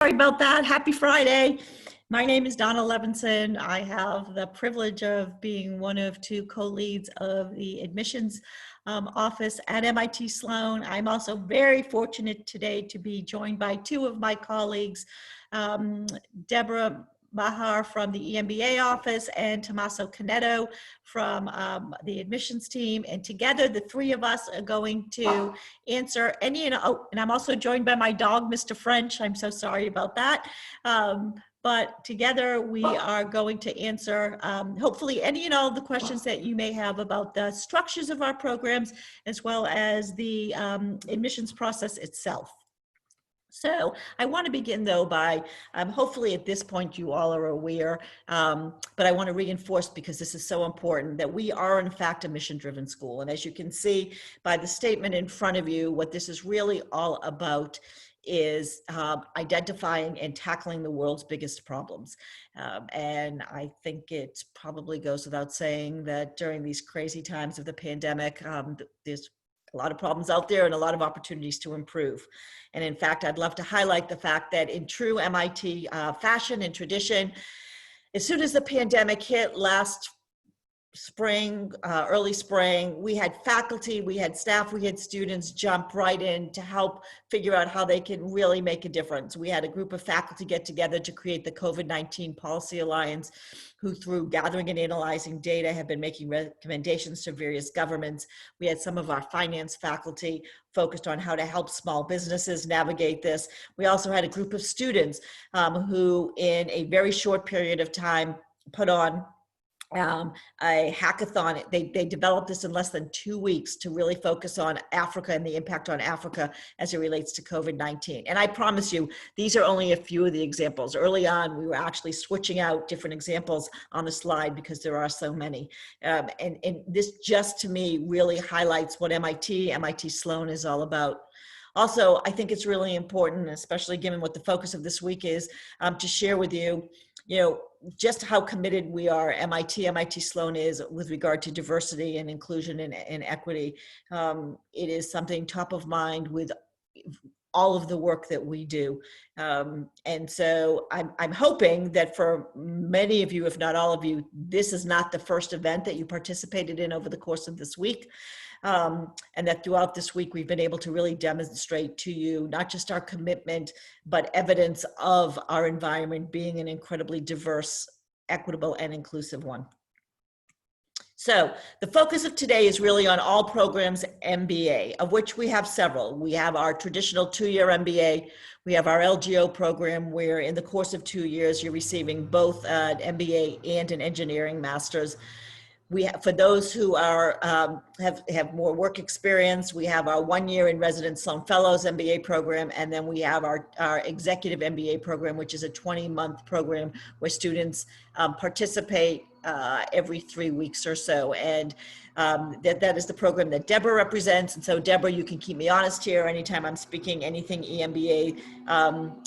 Sorry about that. Happy Friday. My name is Dawna Levenson. I have the privilege of being one of two co-leads of the admissions office at MIT Sloan. I'm also very fortunate today to be joined by two of my colleagues, Deborah Mahar from the MBA office and Tommaso Canetto from the admissions team. And together, the three of us are going to answer any, and I'm also joined by my dog, Mr. French. I'm so sorry about that. But together we are going to answer hopefully any and all of the questions that you may have about the structures of our programs, as well as the admissions process itself. So I want to begin though by, hopefully at this point you all are aware, but I want to reinforce because this is so important, that we are in fact a mission-driven school. And as you can see by the statement in front of you, what this is really all about is identifying and tackling the world's biggest problems. And I think it probably goes without saying that during these crazy times of the pandemic, there's a lot of problems out there and a lot of opportunities to improve. And in fact, I'd love to highlight the fact that in true MIT fashion and tradition, as soon as the pandemic hit last spring, early spring, we had faculty, we had staff, we had students jump right in to help figure out how they can really make a difference. We had a group of faculty get together to create the COVID-19 Policy Alliance, who through gathering and analyzing data have been making recommendations to various governments. We had some of our finance faculty focused on how to help small businesses navigate this. We also had a group of students who in a very short period of time put on a hackathon. They developed this in less than 2 weeks to really focus on Africa and the impact on Africa as it relates to COVID-19. And I promise you, these are only a few of the examples. Early on, we were actually switching out different examples on the slide because there are so many. And this just to me really highlights what MIT Sloan is all about. Also, I think it's really important, especially given what the focus of this week is, to share with you, just how committed we are, MIT Sloan is with regard to diversity and inclusion and equity. It is something top of mind with all of the work that we do. And so I'm hoping that for many of you, if not all of you, this is not the first event that you participated in over the course of this week. And that throughout this week, we've been able to really demonstrate to you, not just our commitment, but evidence of our environment being an incredibly diverse, equitable, and inclusive one. So the focus of today is really on all programs MBA, of which we have several. We have our traditional 2-year MBA. We have our LGO program, where in the course of 2 years, you're receiving both an MBA and an engineering master's. We have, for those who are have more work experience, we have our 1-year in residence Sloan Fellows MBA program, and then we have our executive MBA program, which is a 20-month program where students participate every 3 weeks or so. And that is the program that Deborah represents. And so Deborah, you can keep me honest here anytime I'm speaking anything EMBA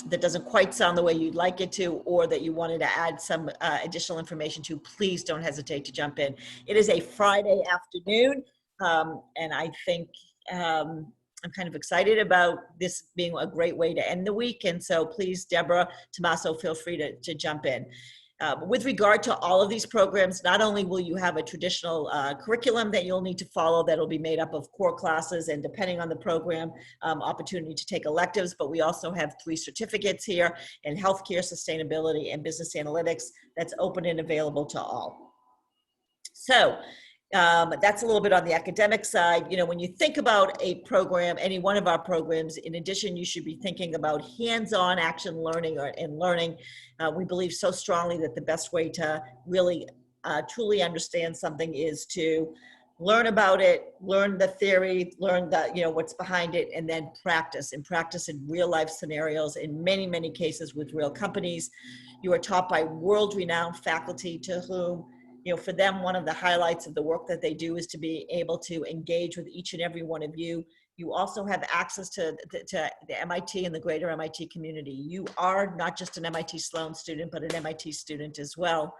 that doesn't quite sound the way you'd like it to, or that you wanted to add some additional information to, please don't hesitate to jump in. It is a Friday afternoon, and I think I'm kind of excited about this being a great way to end the week. And so please, Deborah, Tommaso, feel free to jump in. With regard to all of these programs, not only will you have a traditional curriculum that you'll need to follow that'll be made up of core classes and, depending on the program, opportunity to take electives, but we also have 3 certificates here in healthcare, sustainability, and business analytics that's open and available to all. So that's a little bit on the academic side. When you think about a program, any one of our programs, in addition, you should be thinking about hands-on action learning and learning. We believe so strongly that the best way to really truly understand something is to learn about it, learn the theory, learn what's behind it, and then practice in real life scenarios, in many, many cases with real companies. You are taught by world-renowned faculty to whom, for them, one of the highlights of the work that they do is to be able to engage with each and every one of you. You also have access to the MIT and the greater MIT community. You are not just an MIT Sloan student, but an MIT student as well.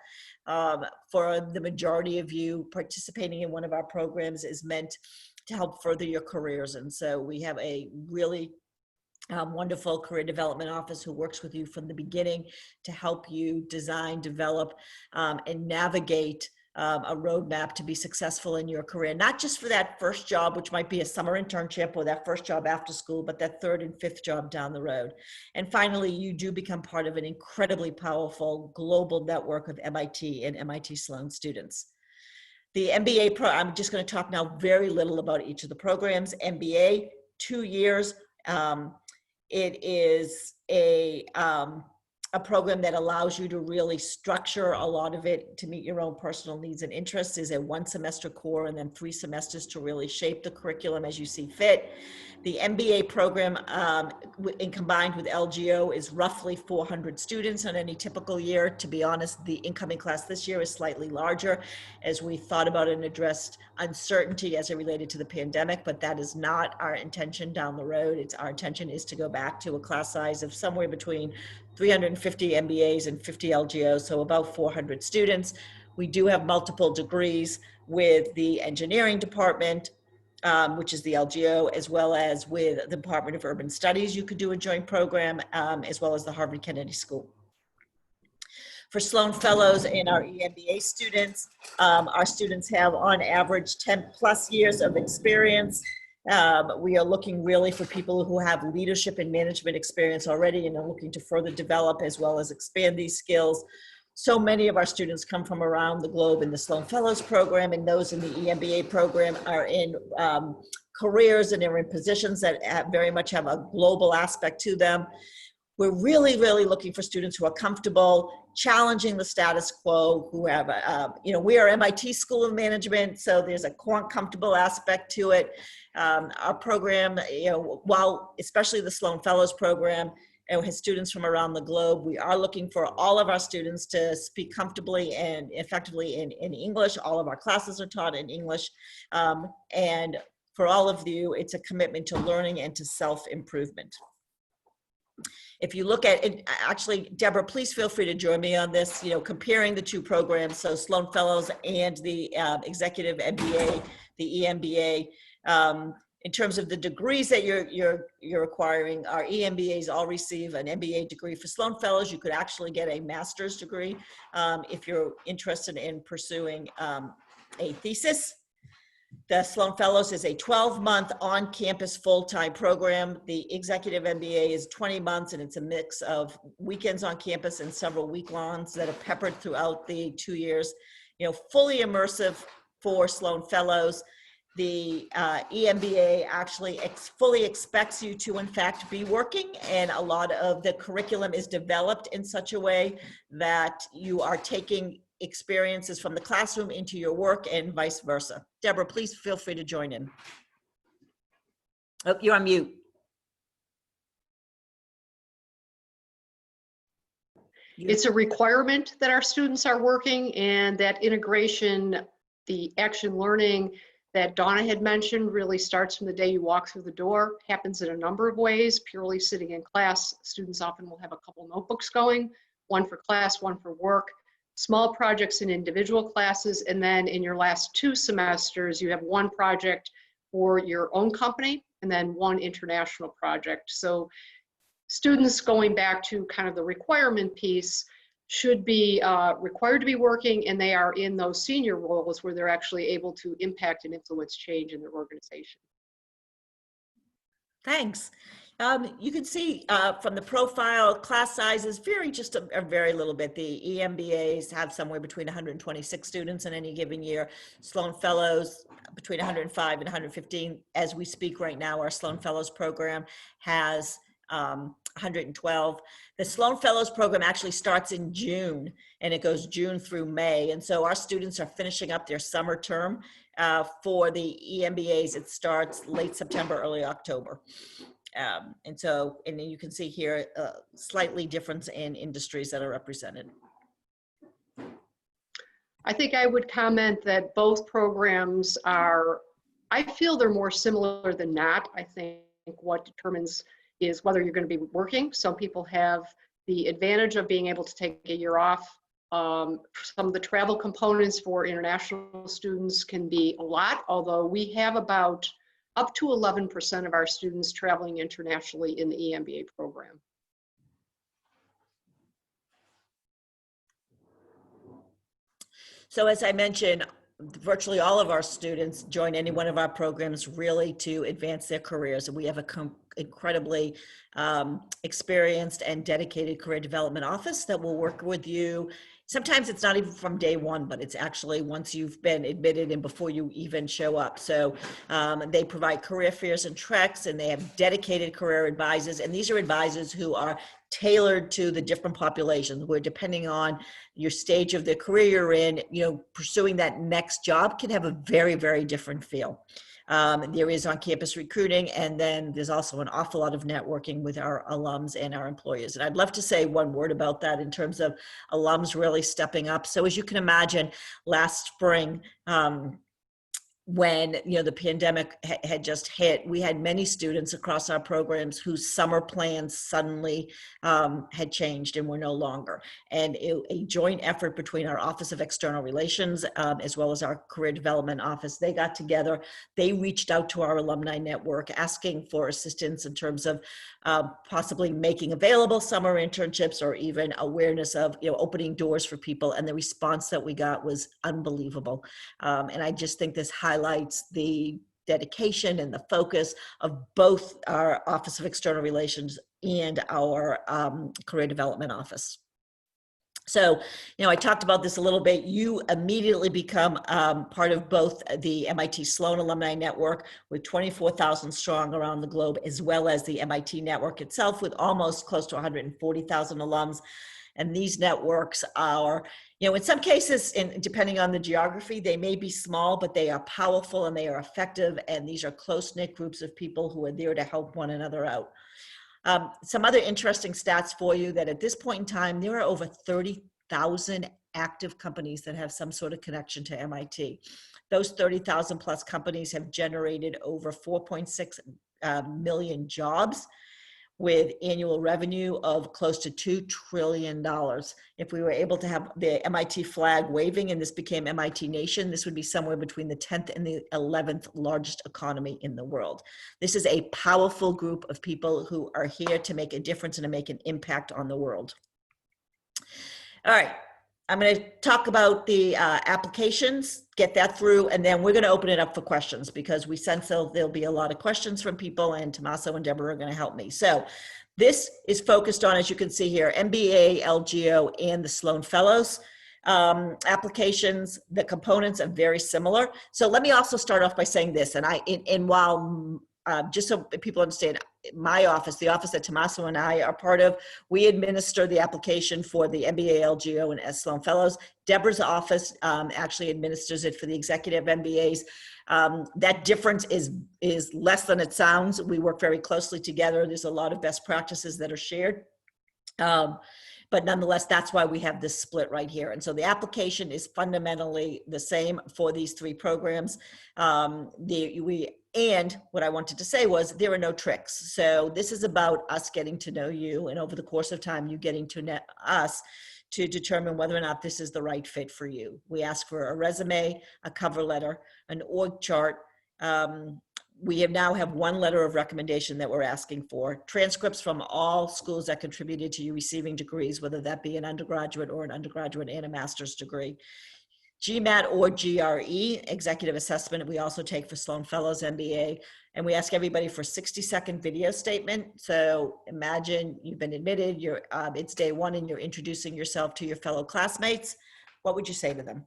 For the majority of you, participating in one of our programs is meant to help further your careers. And so we have a really wonderful career development office who works with you from the beginning to help you design, develop, and navigate a roadmap to be successful in your career, not just for that first job, which might be a summer internship or that first job after school, but that third and fifth job down the road. And finally, you do become part of an incredibly powerful global network of MIT and MIT Sloan students. The MBA I'm just going to talk now very little about each of the programs. MBA, 2 years. It is a program that allows you to really structure a lot of it to meet your own personal needs and interests. Is a 1 semester core and then 3 semesters to really shape the curriculum as you see fit. The MBA program, combined with LGO, is roughly 400 students on any typical year. To be honest, the incoming class this year is slightly larger as we thought about and addressed uncertainty as it related to the pandemic, but that is not our intention down the road. Our intention is to go back to a class size of somewhere between 350 MBAs and 50 LGOs, so about 400 students. We do have multiple degrees with the engineering department, which is the LGO, as well as with the Department of Urban Studies. You could do a joint program, as well as the Harvard Kennedy School. For Sloan Fellows and our EMBA students, our students have on average 10 plus years of experience. We are looking really for people who have leadership and management experience already and are looking to further develop as well as expand these skills. So many of our students come from around the globe in the Sloan Fellows program, and those in the EMBA program are in careers and are in positions that very much have a global aspect to them. We're really, really looking for students who are comfortable challenging the status quo, who have, we are MIT School of Management, so there's a comfortable aspect to it. Our program, while especially the Sloan Fellows program, and has students from around the globe, we are looking for all of our students to speak comfortably and effectively in English. All of our classes are taught in English. And for all of you, it's a commitment to learning and to self-improvement. If you look at it, actually, Deborah, please feel free to join me on this, comparing the two programs, so Sloan Fellows and the Executive MBA, the EMBA. In terms of the degrees that you're acquiring, our EMBAs all receive an MBA degree. For Sloan Fellows, you could actually get a master's degree if you're interested in pursuing a thesis. The Sloan Fellows is a 12-month on-campus full-time program. The Executive MBA is 20 months, and it's a mix of weekends on campus and several week-longs that are peppered throughout the 2 years. Fully immersive for Sloan Fellows. The EMBA actually fully expects you to, in fact, be working, and a lot of the curriculum is developed in such a way that you are taking experiences from the classroom into your work and vice versa. Deborah, please feel free to join in. Oh, you're on mute. It's a requirement that our students are working, and that integration, the action learning that Dawna had mentioned, really starts from the day you walk through the door. Happens in a number of ways. Purely sitting in class, students often will have a couple notebooks going, one for class, one for work, small projects in individual classes, and then in your last 2 semesters, you have one project for your own company and then one international project. So students, going back to kind of the requirement piece, should be required to be working, and they are in those senior roles where they're actually able to impact and influence change in their organization. Thanks. You can see from the profile, class sizes vary just a very little bit. The EMBAs have somewhere between 126 students in any given year. Sloan Fellows between 105 and 115. As we speak right now, our Sloan Fellows program has 112. The Sloan Fellows program actually starts in June, and it goes June through May. And so our students are finishing up their summer term. For the EMBAs, it starts late September, early October. And then you can see here slightly difference in industries that are represented. I think I would comment that both programs are, I feel they're more similar than not. I think what determines is whether you're going to be working. Some people have the advantage of being able to take a year off. Some of the travel components for international students can be a lot, although we have about up to 11% of our students traveling internationally in the EMBA program. So as I mentioned, virtually all of our students join any one of our programs really to advance their careers. And we have a incredibly experienced and dedicated career development office that will work with you. Sometimes it's not even from day one, but it's actually once you've been admitted and before you even show up. So they provide career fairs and treks, and they have dedicated career advisors. And these are advisors who are tailored to the different populations, where depending on your stage of the career you're in, pursuing that next job can have a very, very different feel. There is on-campus recruiting, and then there's also an awful lot of networking with our alums and our employers. And I'd love to say one word about that in terms of alums really stepping up. So as you can imagine, last spring, when the pandemic had just hit, we had many students across our programs whose summer plans suddenly had changed and were no longer. And a joint effort between our Office of External Relations as well as our Career Development Office, they got together, they reached out to our alumni network asking for assistance in terms of possibly making available summer internships or even awareness of opening doors for people. And the response that we got was unbelievable. And I just think this highlights the dedication and the focus of both our Office of External Relations and our Career Development Office. So, I talked about this a little bit. You immediately become part of both the MIT Sloan Alumni Network with 24,000 strong around the globe, as well as the MIT network itself with almost close to 140,000 alums. And these networks are, in some cases, depending on the geography, they may be small, but they are powerful and they are effective. And these are close-knit groups of people who are there to help one another out. Some other interesting stats for you, that at this point in time, there are over 30,000 active companies that have some sort of connection to MIT. Those 30,000 plus companies have generated over 4.6 million jobs, with annual revenue of close to $2 trillion. If we were able to have the MIT flag waving and this became MIT Nation, this would be somewhere between the 10th and the 11th largest economy in the world. This is a powerful group of people who are here to make a difference and to make an impact on the world. All right. I'm going to talk about the applications, get that through, and then we're going to open it up for questions because we sense there'll be a lot of questions from people, and Tommaso and Deborah are going to help me. So this is focused on, as you can see here, MBA, LGO, and the Sloan Fellows. Applications, the components are very similar. So let me also start off by saying this, and while just so people understand, my office, the office that Tommaso and I are part of, we administer the application for the MBA, LGO, and Sloan Fellows. Deborah's office actually administers it for the executive MBAs. That difference is less than it sounds. We work very closely together. There's a lot of best practices that are shared. But nonetheless, that's why we have this split right here. And so the application is fundamentally the same for these three programs. And what I wanted to say was there are no tricks. So this is about us getting to know you, and over the course of time, you getting to know us to determine whether or not this is the right fit for you. We ask for a resume, a cover letter, an org chart. We now have one letter of recommendation that we're asking for, transcripts from all schools that contributed to you receiving degrees, whether that be an undergraduate or an undergraduate and a master's degree. GMAT or GRE, executive assessment, we also take for Sloan Fellows MBA, and we ask everybody for a 60-second video statement. So imagine you've been admitted, it's day one and you're introducing yourself to your fellow classmates. What would you say to them?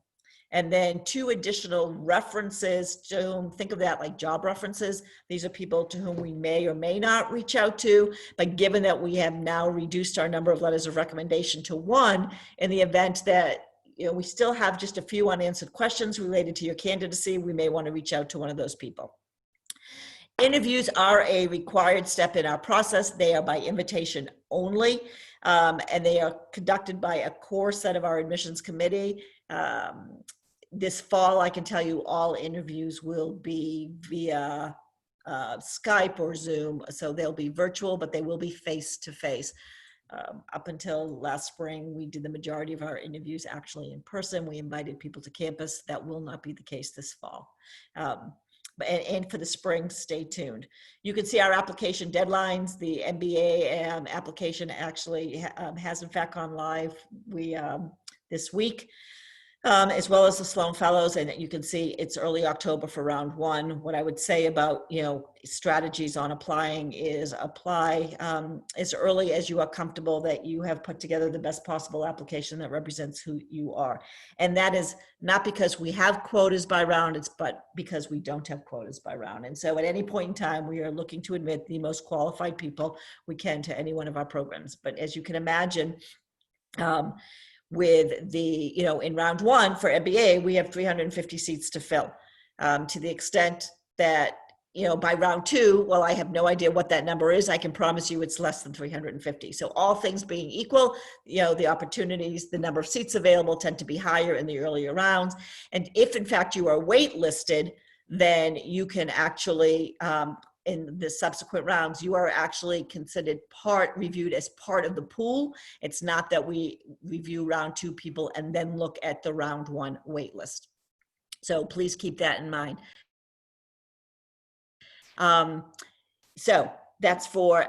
And then 2 additional references to whom, think of that like job references. These are people to whom we may or may not reach out to, but given that we have now reduced our number of letters of recommendation to 1, in the event that we still have just a few unanswered questions related to your candidacy, we may want to reach out to one of those people. Interviews are a required step in our process. They are by invitation only, and they are conducted by a core set of our admissions committee. This fall, I can tell you all interviews will be via Skype or Zoom, so they'll be virtual, but they will be face-to-face. Up until last spring, we did the majority of our interviews actually in person. We invited people to campus. That will not be the case this fall. and for the spring, stay tuned. You can see our application deadlines. The MBA application actually has in fact gone live this week. As well as the Sloan Fellows, and you can see it's early October for round one. What I would say about, strategies on applying is apply as early as you are comfortable that you have put together the best possible application that represents who you are. And that is not because we have quotas by round, but because we don't have quotas by round. And so at any point in time, we are looking to admit the most qualified people we can to any one of our programs. But as you can imagine, with the, in round one for MBA, we have 350 seats to fill. To the extent that, by round two, well, I have no idea what that number is. I can promise you it's less than 350. So all things being equal, the opportunities, the number of seats available tend to be higher in the earlier rounds. And if in fact you are waitlisted, then you can actually, in the subsequent rounds, you are actually considered reviewed as part of the pool. It's not that we review round two people and then look at the round one wait list. So please keep that in mind. So that's for,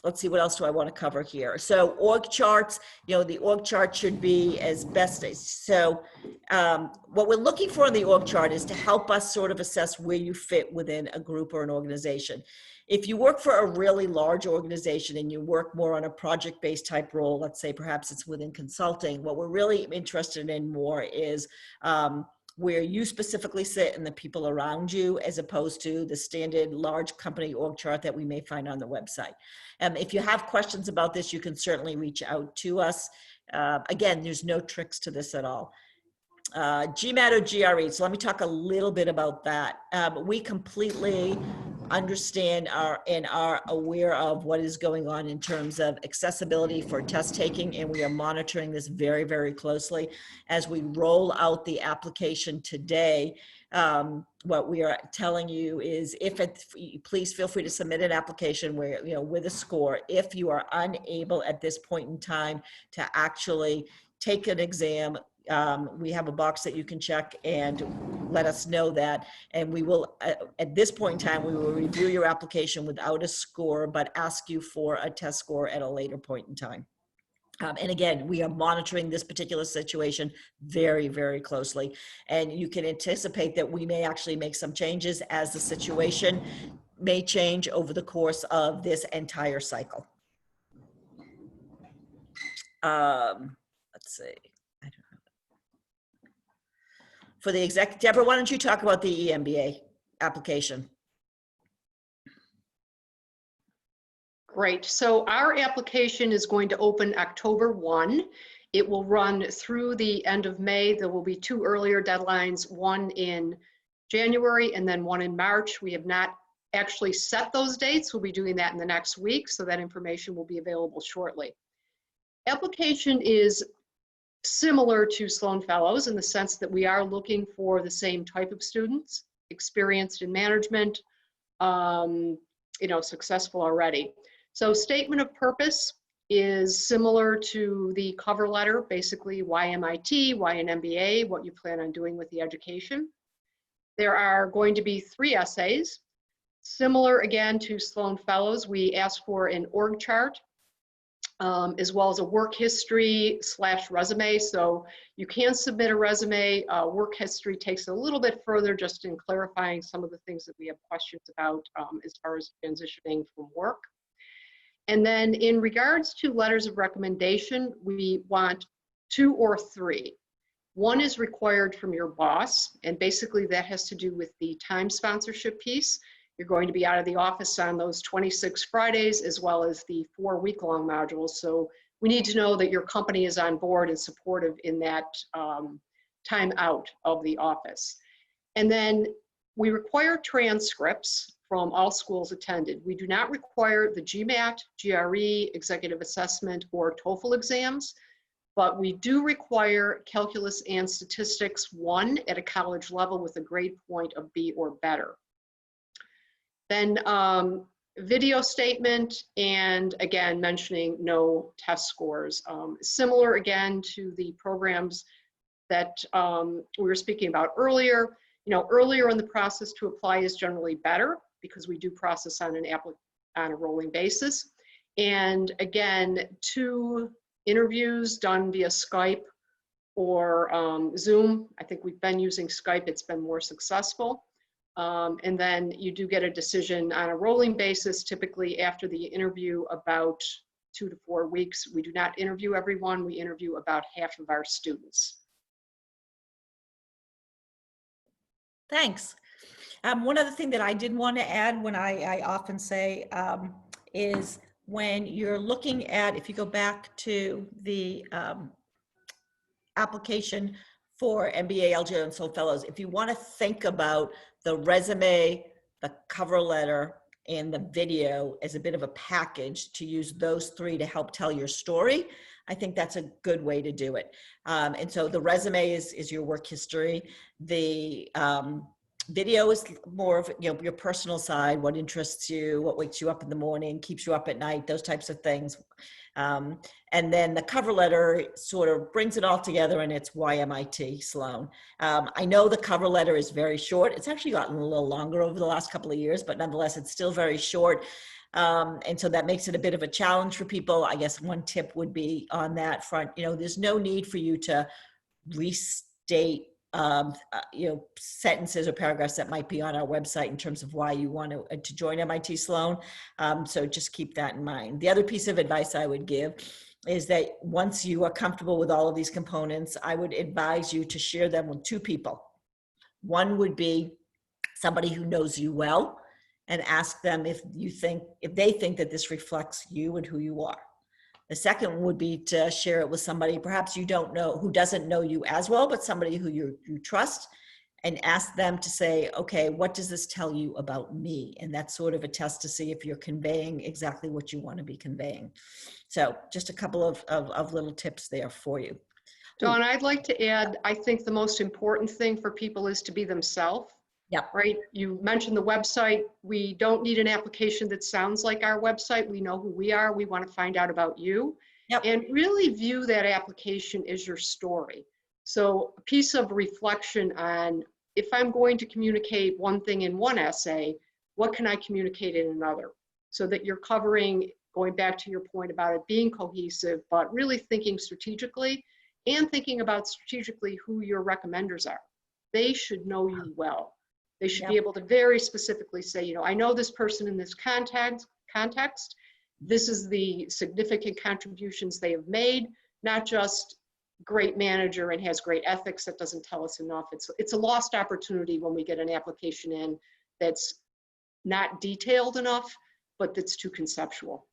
let's see, what else do I want to cover here? So org charts, the org chart should be as best as, so what we're looking for in the org chart is to help us sort of assess where you fit within a group or an organization. If you work for a really large organization and you work more on a project-based type role, let's say perhaps it's within consulting, what we're really interested in more is where you specifically sit and the people around you, as opposed to the standard large company org chart that we may find on the website. If you have questions about this, you can certainly reach out to us. Again, there's no tricks to this at all. GMAT or GRE, so let me talk a little bit about that. We completely understand and are aware of what is going on in terms of accessibility for test taking, and we are monitoring this very, very closely as we roll out the application today. What we are telling you is, please feel free to submit an application where, with a score. If you are unable at this point in time to actually take an exam, we have a box that you can check and let us know that, and we will, at this point in time, we will review your application without a score, but ask you for a test score at a later point in time. And again, we are monitoring this particular situation very, very closely, and you can anticipate that we may actually make some changes as the situation may change over the course of this entire cycle. Let's see. For the exec, Deborah, why don't you talk about the EMBA application? Great. So our application is going to open October 1. It will run through the end of May. There will be two earlier deadlines, one in January and then one in March. We have not actually set those dates. We'll be doing that in the next week, so that information will be available shortly. Application is similar to Sloan Fellows in the sense that we are looking for the same type of students, experienced in management, successful already. So statement of purpose is similar to the cover letter, basically why MIT, why an MBA, what you plan on doing with the education. There are going to be 3 essays. Similar again to Sloan Fellows, we ask for an org chart, as well as a work history / resume. So you can submit a resume. Work history takes a little bit further, just in clarifying some of the things that we have questions about as far as transitioning from work. And then in regards to letters of recommendation, we want 2 or 3. One is required from your boss, and basically that has to do with the time sponsorship piece. You're going to be out of the office on those 26 Fridays, as well as the 4 week-long modules. So we need to know that your company is on board and supportive in that time out of the office. And then we require transcripts from all schools attended. We do not require the GMAT, GRE, executive assessment, or TOEFL exams, but we do require calculus and statistics 1 at a college level with a grade point of B or better. Then video statement, and again, mentioning no test scores. Similar again to the programs that we were speaking about earlier, Earlier in the process to apply is generally better because we do process on on a rolling basis. And again, 2 interviews done via Skype or Zoom. I think we've been using Skype, it's been more successful. And then you do get a decision on a rolling basis, typically after the interview about 2 to 4 weeks. We do not interview everyone, we interview about half of our students. Thanks. One other thing that I did want to add when I often say is when you're looking at, if you go back to the application for MBA, LGO, and Sloan Fellows, if you want to think about the resume, the cover letter, and the video as a bit of a package to use those 3 to help tell your story, I think that's a good way to do it. And so the resume is your work history. The video is more of your personal side, what interests you, what wakes you up in the morning, keeps you up at night, those types of things. And then the cover letter sort of brings it all together, and it's why MIT Sloan. I know the cover letter is very short. It's actually gotten a little longer over the last couple of years, but nonetheless, it's still very short. And so that makes it a bit of a challenge for people. I guess one tip would be on that front, there's no need for you to restate sentences or paragraphs that might be on our website in terms of why you want to join MIT Sloan. So just keep that in mind. The other piece of advice I would give is that once you are comfortable with all of these components, I would advise you to share them with 2 people. One would be somebody who knows you well, and ask them if they think that this reflects you and who you are. The second would be to share it with somebody perhaps you don't know, who doesn't know you as well, but somebody who you trust, and ask them to say, okay, what does this tell you about me? And that's sort of a test to see if you're conveying exactly what you want to be conveying. So just a couple of little tips there for you. Dawn, I'd like to add, I think the most important thing for people is to be themselves. Yep. Right? You mentioned the website. We don't need an application that sounds like our website. We know who we are. We want to find out about you. Yep. And really view that application as your story. So a piece of reflection on, if I'm going to communicate one thing in one essay, what can I communicate in another? So that you're covering, going back to your point about it being cohesive, but really thinking strategically and thinking about strategically who your recommenders are. They should know you well. They should be able to very specifically say, I know this person in this context. This is the significant contributions they have made, not just great manager and has great ethics. That doesn't tell us enough. It's a lost opportunity when we get an application in that's not detailed enough, but that's too conceptual.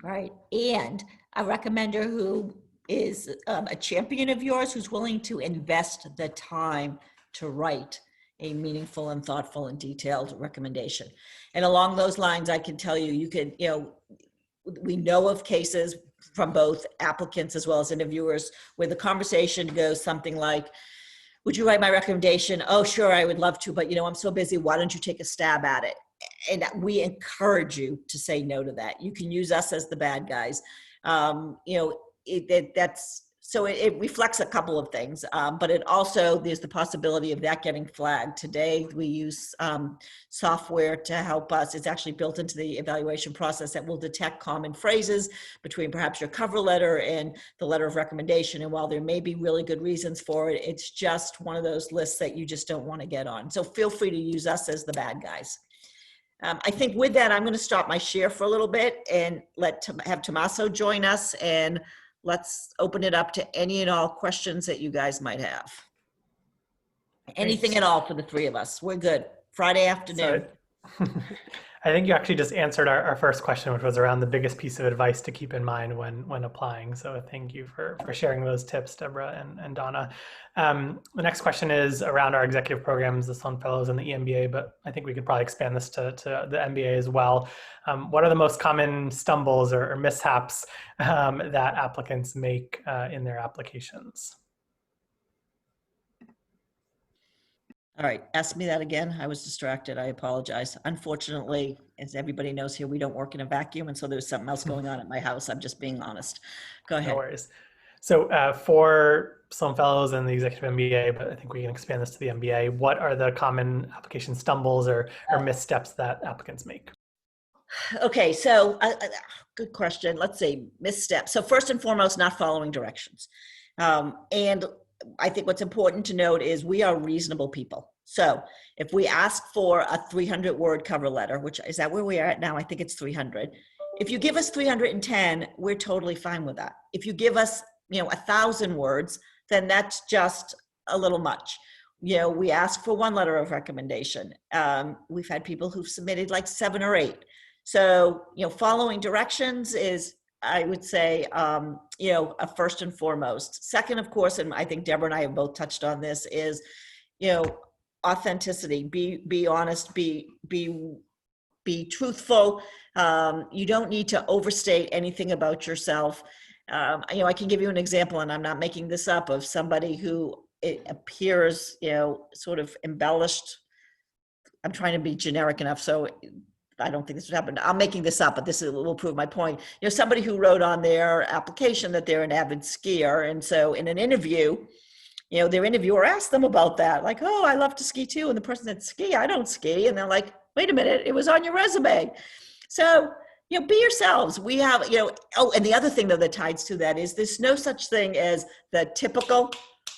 Right. And a recommender who is a champion of yours, who's willing to invest the time to write a meaningful and thoughtful and detailed recommendation. And along those lines, I can tell you, we know of cases from both applicants as well as interviewers where the conversation goes something like, would you write my recommendation? Oh, sure, I would love to, but I'm so busy. Why don't you take a stab at it? And we encourage you to say no to that. You can use us as the bad guys. So it reflects a couple of things, but it also, there's the possibility of that getting flagged. Today, we use software to help us. It's actually built into the evaluation process that will detect common phrases between perhaps your cover letter and the letter of recommendation. And while there may be really good reasons for it, it's just one of those lists that you just don't want to get on. So feel free to use us as the bad guys. I think with that, I'm going to stop my share for a little bit and have Tommaso join us, and let's open it up to any and all questions that you guys might have. Anything at all for the 3 of us. We're good. Friday afternoon. So, I think you actually just answered our first question, which was around the biggest piece of advice to keep in mind when applying. So thank you for sharing those tips, Deborah and Dawna. The next question is around our executive programs, the Sloan Fellows and the EMBA, but I think we could probably expand this to the MBA as well. What are the most common stumbles or mishaps that applicants make in their applications? All right, ask me that again. I was distracted. I apologize. Unfortunately, as everybody knows here, we don't work in a vacuum, and so there's something else going on at my house. I'm just being honest. Go ahead. No worries. So for Sloan Fellows and the Executive MBA, but I think we can expand this to the MBA, what are the common application stumbles or missteps that applicants make? Okay, so good question. Let's see, missteps. So first and foremost, not following directions. And I think what's important to note is we are reasonable people. So if we ask for a 300-word cover letter, which is that where we are at now? I think it's 300. If you give us 310, we're totally fine with that. If you give us, 1,000 words, then that's just a little much. We ask for one letter of recommendation. We've had people who've submitted like 7 or 8. So, following directions is, I would say, a first and foremost. Second, of course, and I think Deborah and I have both touched on this, is, authenticity. Be honest. Be truthful. You don't need to overstate anything about yourself. I can give you an example, and I'm not making this up, of somebody who it appears, sort of embellished. I'm trying to be generic enough, so I don't think this would happen. I'm making this up, but this will prove my point. Somebody who wrote on their application that they're an avid skier. And so in an interview, their interviewer asked them about that. Like, oh, I love to ski too. And the person said, ski? I don't ski. And they're like, wait a minute, it was on your resume. So, be yourselves. We have, and the other thing though that ties to that is there's no such thing as the typical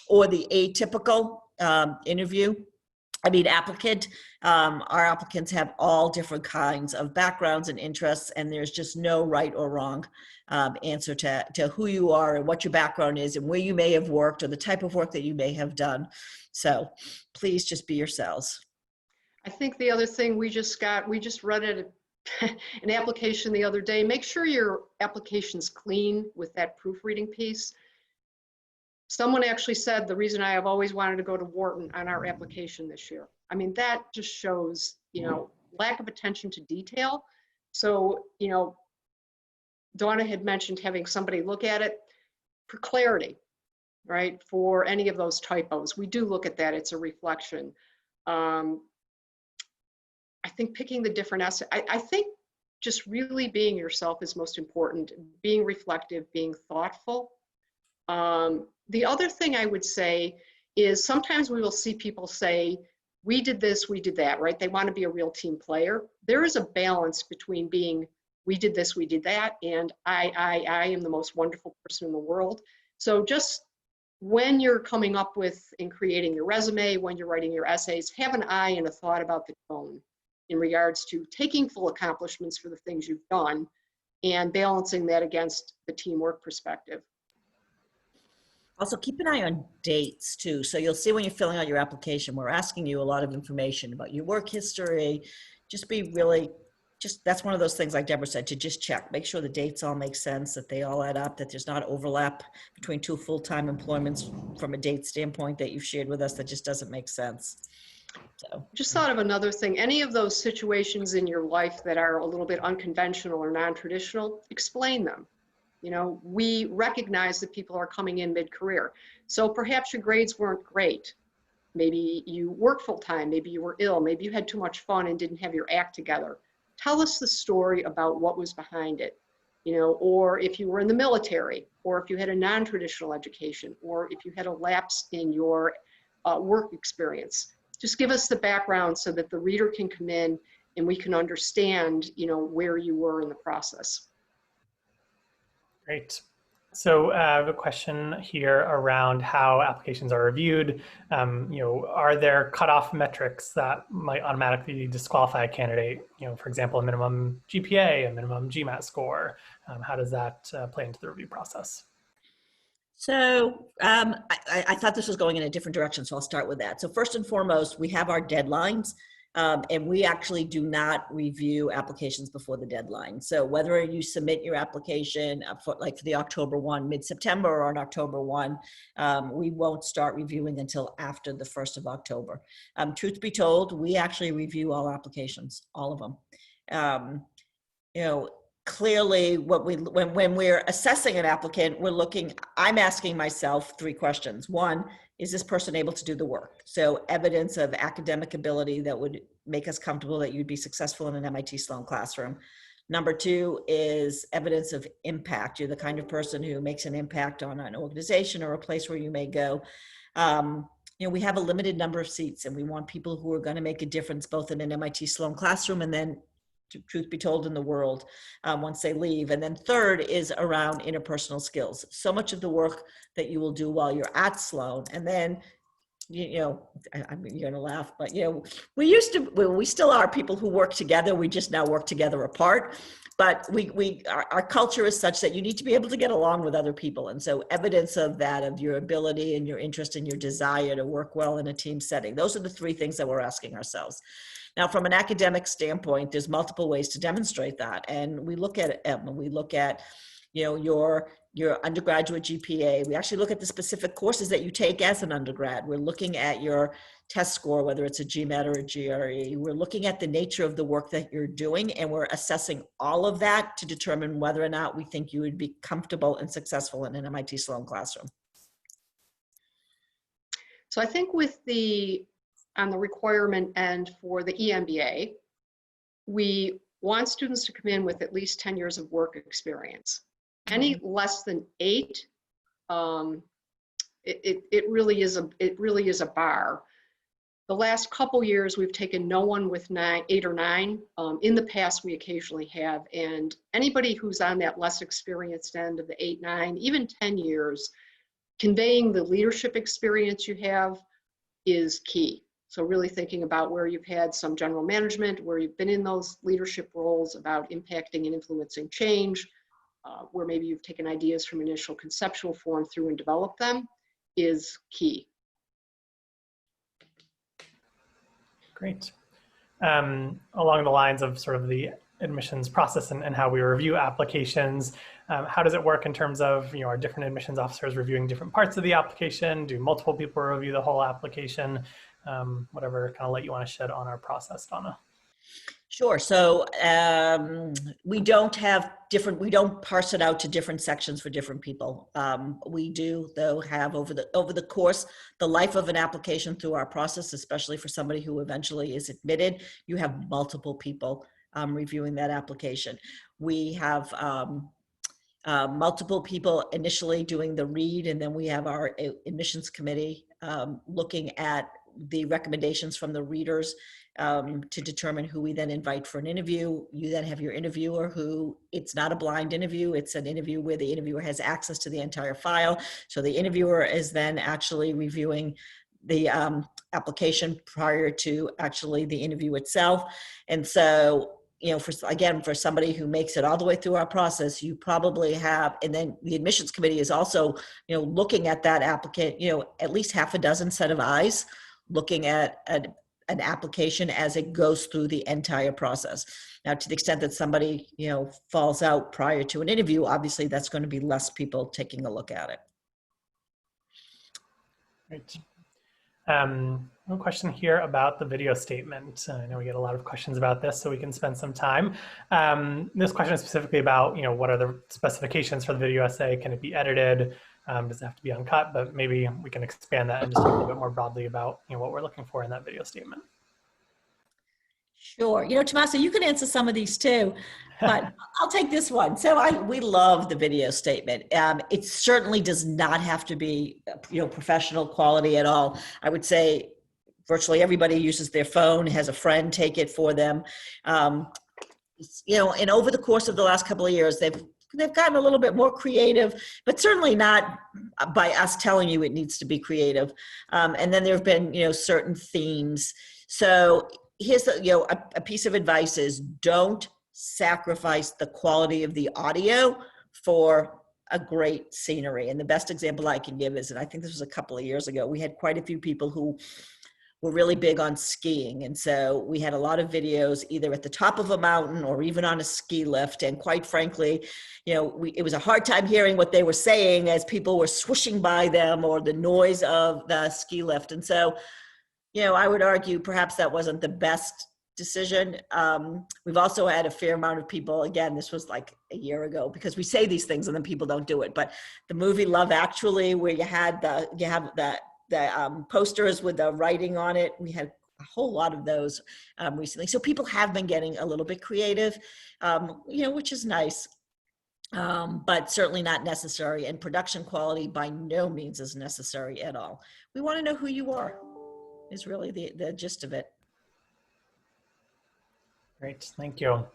or the atypical applicant. Our applicants have all different kinds of backgrounds and interests, and there's just no right or wrong answer to who you are and what your background is and where you may have worked or the type of work that you may have done. So please just be yourselves. I think the other thing we just read an application the other day. Make sure your application's clean with that proofreading piece. Someone actually said the reason I have always wanted to go to Wharton on our application this year. I mean, that just shows, lack of attention to detail. So, Dawna had mentioned having somebody look at it for clarity, right? For any of those typos. We do look at that. It's a reflection. I think picking the different aspects, I think just really being yourself is most important. Being reflective, being thoughtful. The other thing I would say is sometimes we will see people say, we did this, we did that, right? They want to be a real team player. There is a balance between being, we did this, we did that, and I am the most wonderful person in the world. So just when you're coming up with and creating your resume, when you're writing your essays, have an eye and a thought about the tone in regards to taking full accomplishments for the things you've done and balancing that against the teamwork perspective. Also, keep an eye on dates too. So you'll see when you're filling out your application, we're asking you a lot of information about your work history. That's one of those things, like Deborah said, to just check, make sure the dates all make sense, that they all add up, that there's not overlap between 2 full-time employments from a date standpoint that you've shared with us that just doesn't make sense. So just thought of another thing. Any of those situations in your life that are a little bit unconventional or non-traditional, explain them. We recognize that people are coming in mid-career. So perhaps your grades weren't great. Maybe you worked full-time, maybe you were ill, maybe you had too much fun and didn't have your act together. Tell us the story about what was behind it. Or if you were in the military, or if you had a non-traditional education, or if you had a lapse in your work experience. Just give us the background so that the reader can come in and we can understand, where you were in the process. Great. So I have a question here around how applications are reviewed. Are there cutoff metrics that might automatically disqualify a candidate? For example, a minimum GPA, a minimum GMAT score. How does that play into the review process? So I thought this was going in a different direction, so I'll start with that. So first and foremost, we have our deadlines. And we actually do not review applications before the deadline. So whether you submit your application for the October 1, mid-September, or on October 1, we won't start reviewing until after the 1st of October. Truth be told, we actually review all applications, all of them. Clearly when we're assessing an applicant, I'm asking myself 3 questions. 1, is this person able to do the work? So evidence of academic ability that would make us comfortable that you'd be successful in an MIT Sloan classroom. Number two is evidence of impact. You're the kind of person who makes an impact on an organization or a place where you may go. We have a limited number of seats, and we want people who are going to make a difference both in an MIT Sloan classroom and then, truth be told, in the world once they leave. And then third is around interpersonal skills. So much of the work that you will do while you're at Sloan, and then I mean, you're gonna laugh, but we still are people who work together. We just now work together apart. But our culture is such that you need to be able to get along with other people. And so evidence of that, of your ability and your interest and your desire to work well in a team setting. Those are the three things that we're asking ourselves. Now, from an academic standpoint, there's multiple ways to demonstrate that. And we look at your undergraduate GPA. We actually look at the specific courses that you take as an undergrad. We're looking at your test score, whether it's a GMAT or a GRE. We're looking at the nature of the work that you're doing, and we're assessing all of that to determine whether or not we think you would be comfortable and successful in an MIT Sloan classroom. So I think on the requirement end for the EMBA, we want students to come in with at least 10 years of work experience. Any less than 8, it really is a bar. The last couple years, we've taken no one with 8 or 9. In the past, we occasionally have, and anybody who's on that less experienced end of the 8, 9, even 10 years, conveying the leadership experience you have is key. So really thinking about where you've had some general management, where you've been in those leadership roles, about impacting and influencing change, where maybe you've taken ideas from initial conceptual form through and developed them, is key. Great. Along the lines of sort of the admissions process and how we review applications, how does it work in terms of our different admissions officers reviewing different parts of the application? Do multiple people review the whole application? Whatever kind of light you want to shed on our process, Dawna. Sure. So we don't parse it out to different sections for different people. We do, though, have over the course, the life of an application through our process, especially for somebody who eventually is admitted, you have multiple people reviewing that application. We have multiple people initially doing the read, and then we have our admissions committee looking at the recommendations from the readers to determine who we then invite for an interview. You then have your interviewer who, it's not a blind interview, it's an interview where the interviewer has access to the entire file. So the interviewer is then actually reviewing the application prior to actually the interview itself. And so, for somebody who makes it all the way through our process, you probably have, and then the admissions committee is also, looking at that applicant, at least half a dozen set of eyes, looking at an application as it goes through the entire process. Now, to the extent that somebody, falls out prior to an interview, obviously that's going to be less people taking a look at it. Great. One question here about the video statement. I know we get a lot of questions about this, so we can spend some time. This question is specifically about, what are the specifications for the video essay? Can it be edited? Does it have to be uncut? But maybe we can expand that and just talk a little bit more broadly about what we're looking for in that video statement. Sure. Tommaso, you can answer some of these too, but I'll take this one. So we love the video statement. It certainly does not have to be, professional quality at all. I would say virtually everybody uses their phone, has a friend take it for them. And over the course of the last couple of years, they've gotten a little bit more creative, but certainly not by us telling you it needs to be creative. And then there have been, certain themes. So here's a piece of advice is don't sacrifice the quality of the audio for a great scenery. And the best example I can give is, and I think this was a couple of years ago, we had quite a few people who were really big on skiing. And so we had a lot of videos either at the top of a mountain or even on a ski lift. And quite frankly, it was a hard time hearing what they were saying as people were swooshing by them or the noise of the ski lift. And so, I would argue perhaps that wasn't the best decision. We've also had a fair amount of people, again, this was like a year ago, because we say these things and then people don't do it. But the movie Love Actually, where you have the posters with the writing on it, we had a whole lot of those recently. So people have been getting a little bit creative, which is nice. But certainly not necessary, and production quality by no means is necessary at all. We want to know who you are, is really the gist of it. Great, thank you.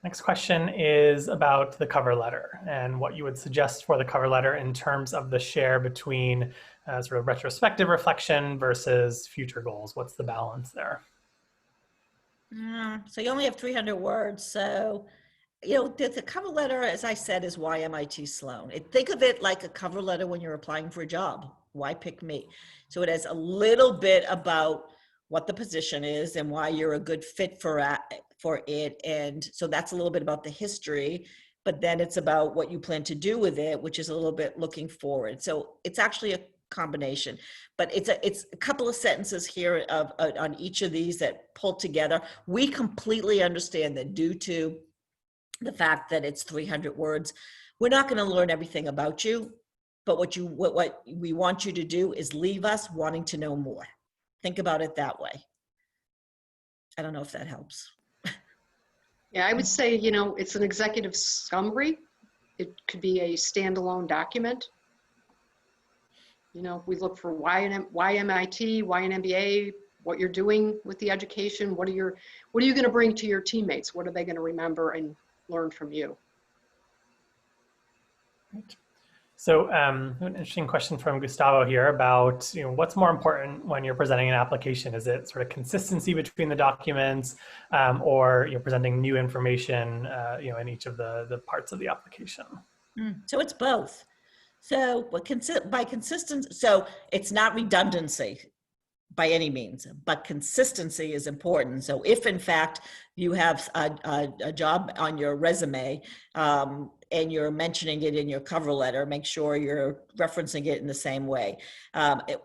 Next question is about the cover letter and what you would suggest for the cover letter in terms of the share between sort of retrospective reflection versus future goals. What's the balance there? So you only have 300 words, so the cover letter, as I said, is why MIT Sloan. Think of it like a cover letter when you're applying for a job. Why pick me? So it has a little bit about what the position is and why you're a good fit for it. And so that's a little bit about the history, but then it's about what you plan to do with it, which is a little bit looking forward. So it's actually a combination, but it's a couple of sentences here on each of these that pull together. We completely understand that due to the fact that it's 300 words, we're not going to learn everything about you, but what we want you to do is leave us wanting to know more. Think about it that way. I don't know if that helps. Yeah, I would say, it's an executive summary. It could be a standalone document. We look for why MIT, why an MBA, what you're doing with the education, what are you going to bring to your teammates? What are they going to remember and learn from you? Right. So an interesting question from Gustavo here about what's more important when you're presenting an application. Is it sort of consistency between the documents, or presenting new information in each of the parts of the application? So it's both. So by consistent, so it's not redundancy by any means, but consistency is important. So if in fact you have a job on your resume and you're mentioning it in your cover letter, make sure you're referencing it in the same way.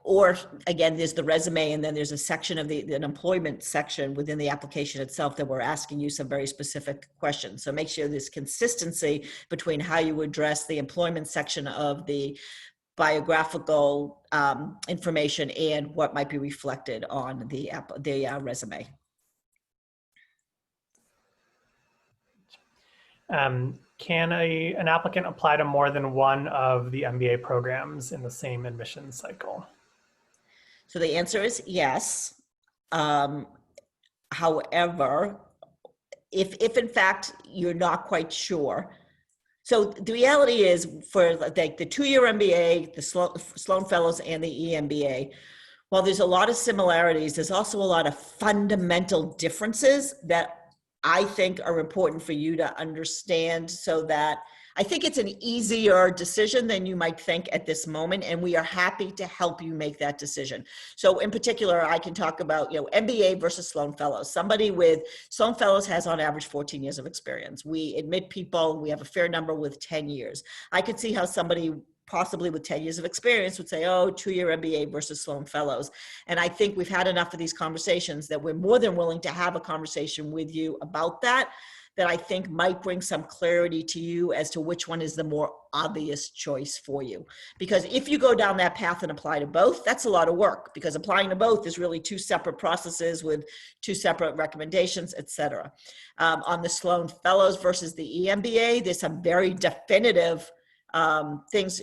Or again, there's the resume, and then there's a section of an employment section within the application itself that we're asking you some very specific questions. So make sure there's consistency between how you address the employment section of the biographical information and what might be reflected on the resume. Can an applicant apply to more than one of the MBA programs in the same admissions cycle? So the answer is yes. However, if in fact you're not quite sure, so the reality is for like the 2-year MBA, the Sloan Fellows and the EMBA, while there's a lot of similarities, there's also a lot of fundamental differences that I think are important for you to understand, so that I think it's an easier decision than you might think at this moment, and we are happy to help you make that decision. So in particular, I can talk about, MBA versus Sloan Fellows. Somebody with Sloan Fellows has on average 14 years of experience. We admit people, we have a fair number with 10 years. I could see how somebody possibly with 10 years of experience would say, 2-year MBA versus Sloan Fellows. And I think we've had enough of these conversations that we're more than willing to have a conversation with you about that I think might bring some clarity to you as to which one is the more obvious choice for you. Because if you go down that path and apply to both, that's a lot of work, because applying to both is really 2 separate processes with 2 separate recommendations, et cetera. On the Sloan Fellows versus the EMBA, there's some very definitive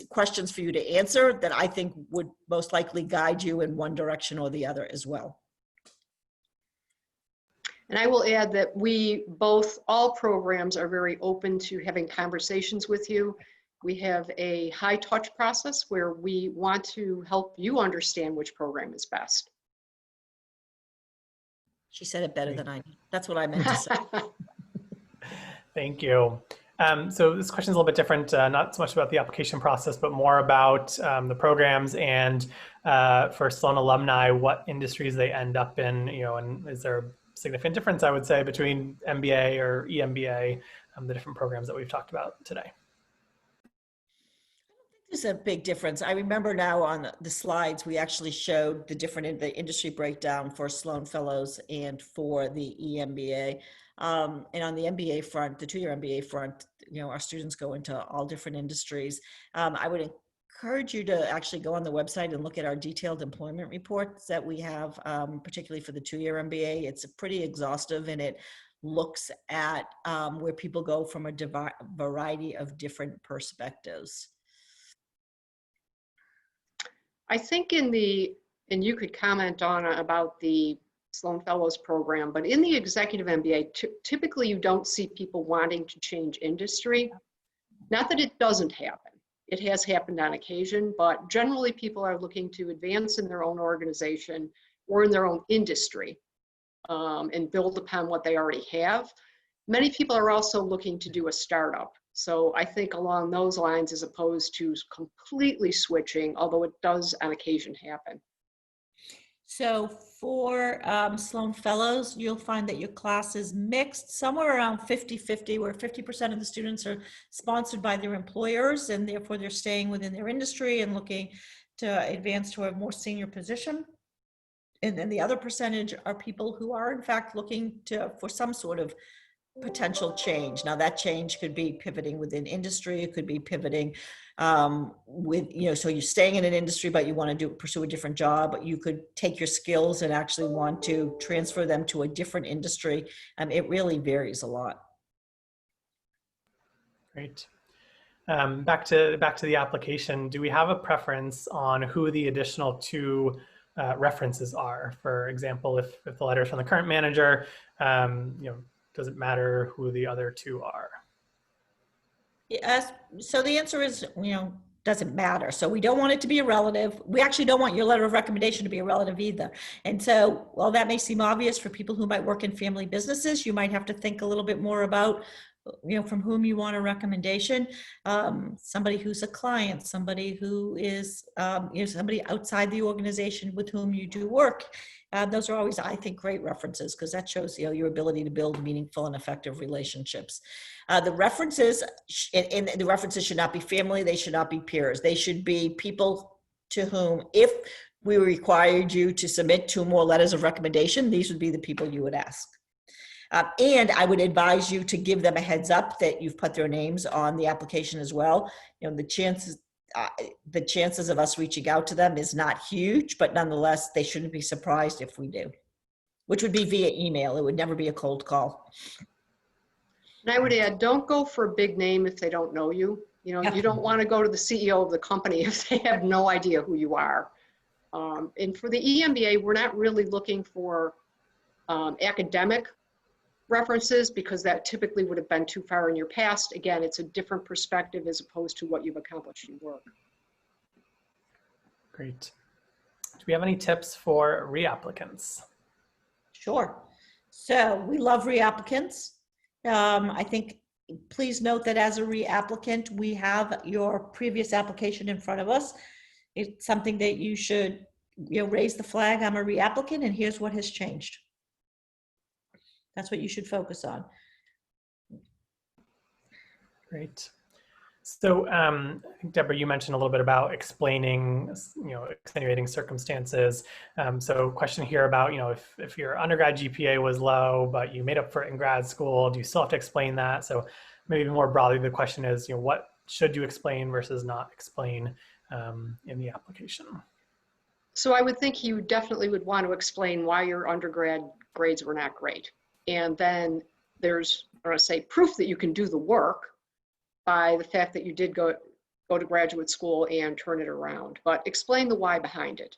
questions for you to answer that I think would most likely guide you in one direction or the other as well. And I will add that all programs are very open to having conversations with you. We have a high-touch process where we want to help you understand which program is best. She said it better than I did. That's what I meant to say. Thank you. So this question is a little bit different, not so much about the application process, but more about the programs and for Sloan alumni, what industries they end up in, and is there a significant difference, I would say, between MBA or EMBA, the different programs that we've talked about today? There's a big difference. I remember now on the slides, we actually showed the industry breakdown for Sloan Fellows and for the EMBA. And on the MBA front, the 2-year MBA front, our students go into all different industries. I would encourage you to actually go on the website and look at our detailed employment reports that we have, particularly for the 2-year MBA. It's pretty exhaustive, and it looks at where people go from a variety of different perspectives. I think and you could comment on about the Sloan Fellows program, but in the executive MBA, typically you don't see people wanting to change industry. Not that it doesn't happen. It has happened on occasion, but generally people are looking to advance in their own organization or in their own industry and build upon what they already have. Many people are also looking to do a startup. So I think along those lines, as opposed to completely switching, although it does on occasion happen. So for Sloan Fellows, you'll find that your class is mixed, somewhere around 50-50, where 50% of the students are sponsored by their employers, and therefore they're staying within their industry and looking to advance to a more senior position. And then the other percentage are people who are in fact looking for some sort of potential change. Now that change could be pivoting within industry, it could be pivoting with, so you're staying in an industry, but you want to pursue a different job. You could take your skills and actually want to transfer them to a different industry. It really varies a lot. Great. Back to the application. Do we have a preference on who the additional 2 references are? For example, if the letter is from the current manager, does it matter who the other 2 are? Yes. So the answer is, doesn't matter. So we don't want it to be a relative. We actually don't want your letter of recommendation to be a relative either. And so, while that may seem obvious for people who might work in family businesses, you might have to think a little bit more about, from whom you want a recommendation. Somebody who's a client, somebody who is, somebody outside the organization with whom you do work. Those are always, I think, great references, because that shows your ability to build meaningful and effective relationships. The references should not be family. They should not be peers. They should be people to whom, if we required you to submit 2 more letters of recommendation, these would be the people you would ask. And I would advise you to give them a heads up that you've put their names on the application as well. The chances of us reaching out to them is not huge, but nonetheless, they shouldn't be surprised if we do, which would be via email. It would never be a cold call. And I would add, don't go for a big name if they don't know you. You don't want to go to the CEO of the company if they have no idea who you are. And for the EMBA, we're not really looking for academic references, because that typically would have been too far in your past. Again, it's a different perspective as opposed to what you've accomplished in work. Great. Do we have any tips for reapplicants? Sure. So we love reapplicants. I think, please note that as a reapplicant, we have your previous application in front of us. It's something that you should raise the flag. I'm a reapplicant, and here's what has changed. That's what you should focus on. Great. So I think, Deborah, you mentioned a little bit about explaining, extenuating circumstances. So question here about, if your undergrad GPA was low, but you made up for it in grad school, do you still have to explain that? So maybe more broadly, the question is, what should you explain versus not explain in the application? So I would think you definitely would want to explain why your undergrad grades were not great. And then there's, proof that you can do the work by the fact that you did go to graduate school and turn it around. But explain the why behind it.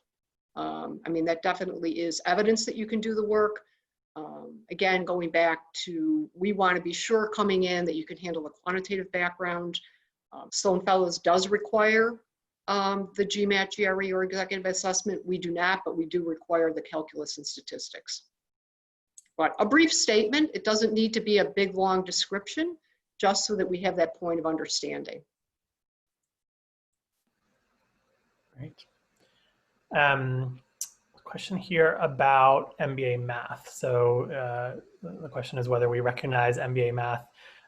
That definitely is evidence that you can do the work. Again, going back to, we want to be sure coming in that you can handle a quantitative background. Sloan Fellows does require the GMAT, GRE, or executive assessment. We do not, but we do require the calculus and statistics. But a brief statement, it doesn't need to be a big, long description, just so that we have that point of understanding. Great. Question here about MBA math. So the question is whether we recognize MBA math.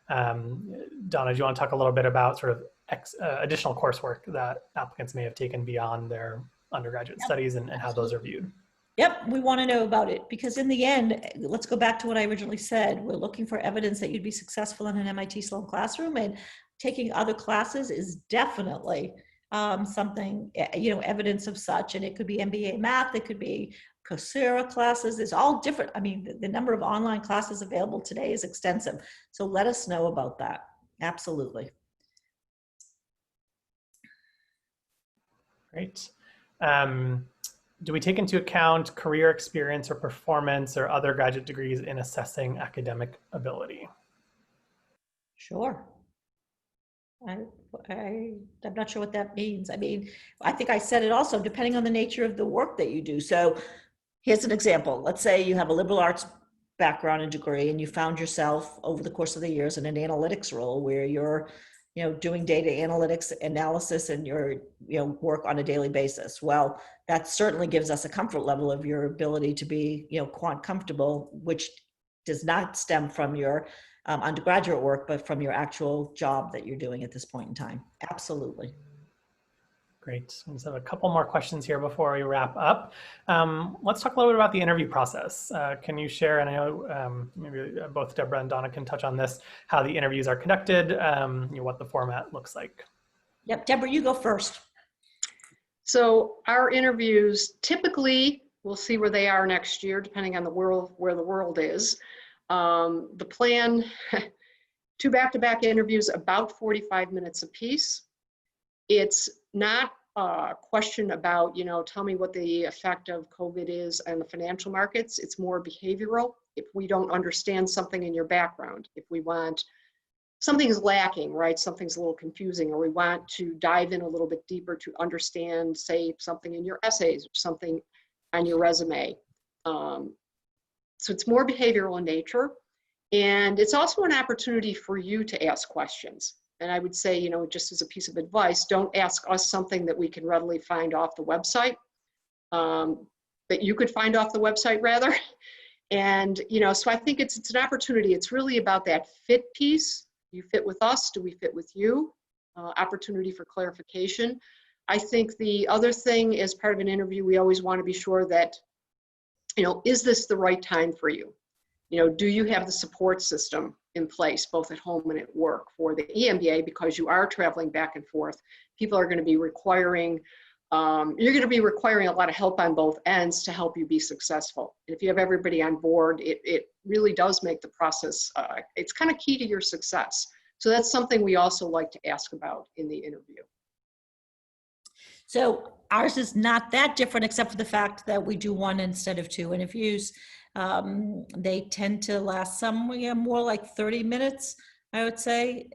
Dawna, do you want to talk a little bit about sort of additional coursework that applicants may have taken beyond their undergraduate studies and how those are viewed? Yep, we want to know about it, because in the end, let's go back to what I originally said. We're looking for evidence that you'd be successful in an MIT Sloan classroom, and taking other classes is definitely something, evidence of such, and it could be MBA math, it could be Coursera classes. It's all different. I mean, the number of online classes available today is extensive. So let us know about that. Absolutely. Great. Do we take into account career experience or performance or other graduate degrees in assessing academic ability? Sure. I'm not sure what that means. I mean, I think I said it also, depending on the nature of the work that you do. So here's an example. Let's say you have a liberal arts background and degree, and you found yourself over the course of the years in an analytics role where you're, doing data analytics analysis and your, work on a daily basis. Well, that certainly gives us a comfort level of your ability to be, quant comfortable, which does not stem from your undergraduate work, but from your actual job that you're doing at this point in time. Absolutely. Great. We just have a couple more questions here before we wrap up. Let's talk a little bit about the interview process. Can you share, and I know maybe both Deborah and Dawna can touch on this, how the interviews are conducted, what the format looks like. Yep, Deborah, you go first. So our interviews, typically, we'll see where they are next year, depending on where the world is. The plan, 2 back-to-back interviews, about 45 minutes apiece. It's not a question about, tell me what the effect of COVID is on the financial markets. It's more behavioral. If we don't understand something in your background, if we want, something's lacking, right? Something's a little confusing, or we want to dive in a little bit deeper to understand, say, something in your essays or something on your resume. So it's more behavioral in nature. And it's also an opportunity for you to ask questions. And I would say, just as a piece of advice, don't ask us something that we can readily find off the website, that you could find off the website rather. And, so I think it's an opportunity. It's really about that fit piece. You fit with us, do we fit with you? Opportunity for clarification. I think the other thing, as part of an interview, we always want to be sure that, is this the right time for you? Do you have the support system in place, both at home and at work for the EMBA, because you are traveling back and forth. People are going to be requiring, you're going to be requiring a lot of help on both ends to help you be successful. And if you have everybody on board, it really does make the process, it's kind of key to your success. So that's something we also like to ask about in the interview. So ours is not that different, except for the fact that we do 1 instead of 2 interviews. They tend to last somewhere more like 30 minutes, I would say.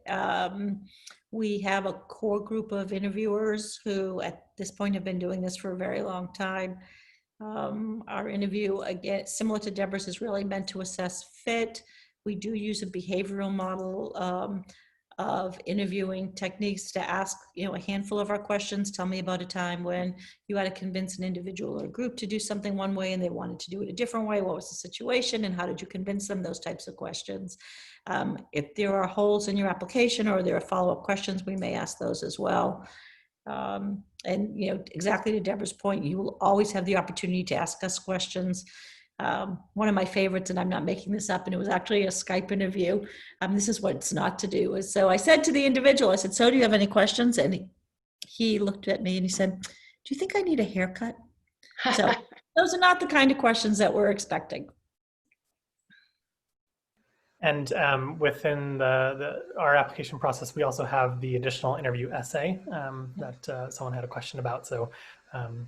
We have a core group of interviewers who at this point have been doing this for a very long time. Our interview, again, similar to Deborah's, is really meant to assess fit. We do use a behavioral model of interviewing techniques to ask, a handful of our questions. Tell me about a time when you had to convince an individual or a group to do something one way and they wanted to do it a different way. What was the situation and how did you convince them? Those types of questions. If there are holes in your application or there are follow-up questions, we may ask those as well. And exactly to Deborah's point, you will always have the opportunity to ask us questions. One of my favorites, and I'm not making this up, and it was actually a Skype interview. This is what's not to do. So I said to the individual, I said, so do you have any questions? And he looked at me and he said, do you think I need a haircut? So those are not the kind of questions that we're expecting. And within our application process, we also have the additional interview essay that someone had a question about. So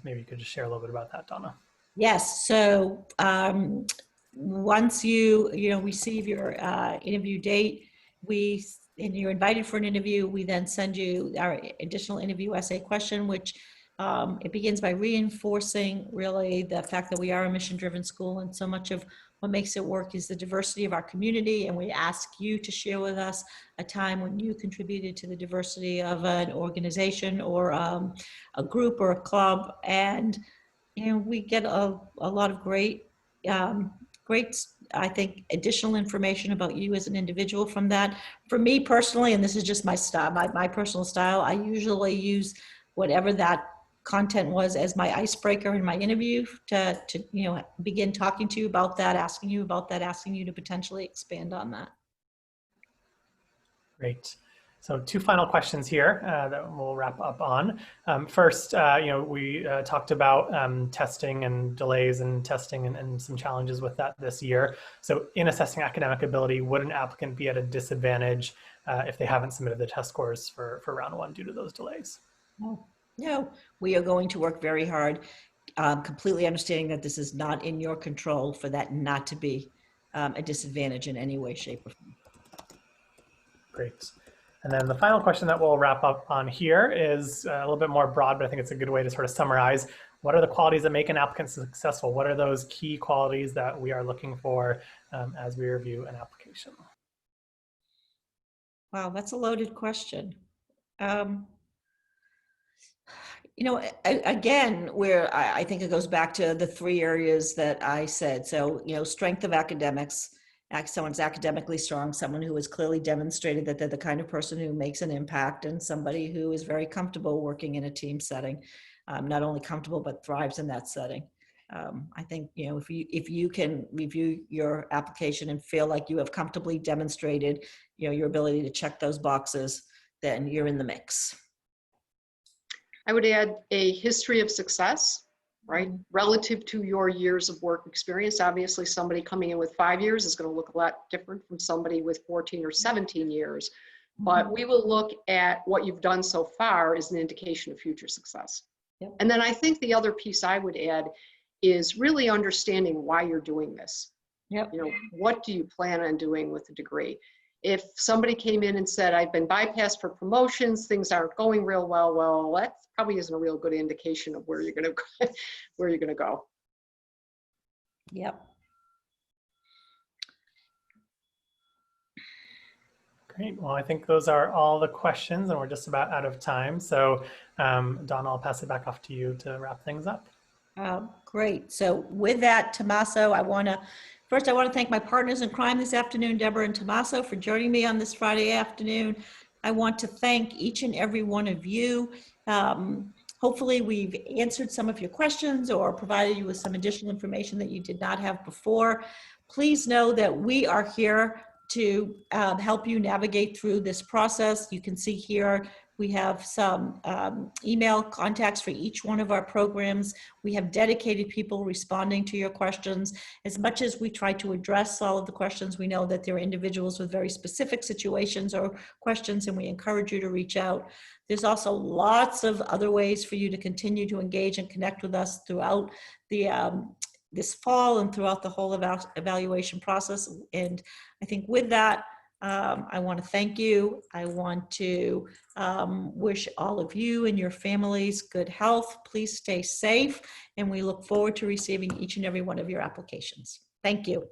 maybe you could just share a little bit about that, Dawna. Yes. So once you receive your interview date, and you're invited for an interview, we then send you our additional interview essay question, which it begins by reinforcing really the fact that we are a mission-driven school, and so much of what makes it work is the diversity of our community. And we ask you to share with us a time when you contributed to the diversity of an organization or a group or a club. And we get a lot of great, I think, additional information about you as an individual from that. For me personally, and this is just my style, my personal style, I usually use whatever that content was as my icebreaker in my interview to begin talking to you about that, asking you about that, asking you to potentially expand on that. Great. So two final questions here that we'll wrap up on. First, we talked about testing and delays in testing and some challenges with that this year. So in assessing academic ability, would an applicant be at a disadvantage if they haven't submitted the test scores for round one due to those delays? No, we are going to work very hard, completely understanding that this is not in your control for that not to be a disadvantage in any way, shape, or form. Great. And then the final question that we'll wrap up on here is a little bit more broad, but I think it's a good way to sort of summarize. What are the qualities that make an applicant successful? What are those key qualities that we are looking for as we review an application? Wow, that's a loaded question. Again, where I think it goes back to the three areas that I said. So, strength of academics, someone's academically strong, someone who has clearly demonstrated that they're the kind of person who makes an impact, and somebody who is very comfortable working in a team setting, not only comfortable, but thrives in that setting. I think, if you can review your application and feel like you have comfortably demonstrated, your ability to check those boxes, then you're in the mix. I would add a history of success, right? Relative to your years of work experience. Obviously, somebody coming in with 5 years is going to look a lot different from somebody with 14 or 17 years. But we will look at what you've done so far as an indication of future success. Yep. And then I think the other piece I would add is really understanding why you're doing this. Yep. What do you plan on doing with the degree? If somebody came in and said, I've been bypassed for promotions, things aren't going real well, that probably isn't a real good indication of where you're going to go. Yep. Great. Well, I think those are all the questions, and we're just about out of time. So, Dawna, I'll pass it back off to you to wrap things up. Great. So with that, Tommaso, I want to thank my partners in crime this afternoon, Deborah and Tommaso, for joining me on this Friday afternoon. I want to thank each and every one of you. Hopefully we've answered some of your questions or provided you with some additional information that you did not have before. Please know that we are here to help you navigate through this process. You can see here we have some email contacts for each one of our programs. We have dedicated people responding to your questions. As much as we try to address all of the questions, we know that there are individuals with very specific situations or questions, and we encourage you to reach out. There's also lots of other ways for you to continue to engage and connect with us throughout the this fall and throughout the whole evaluation process. And I think with that, I want to thank you. I want to wish all of you and your families good health. Please stay safe, and we look forward to receiving each and every one of your applications. Thank you.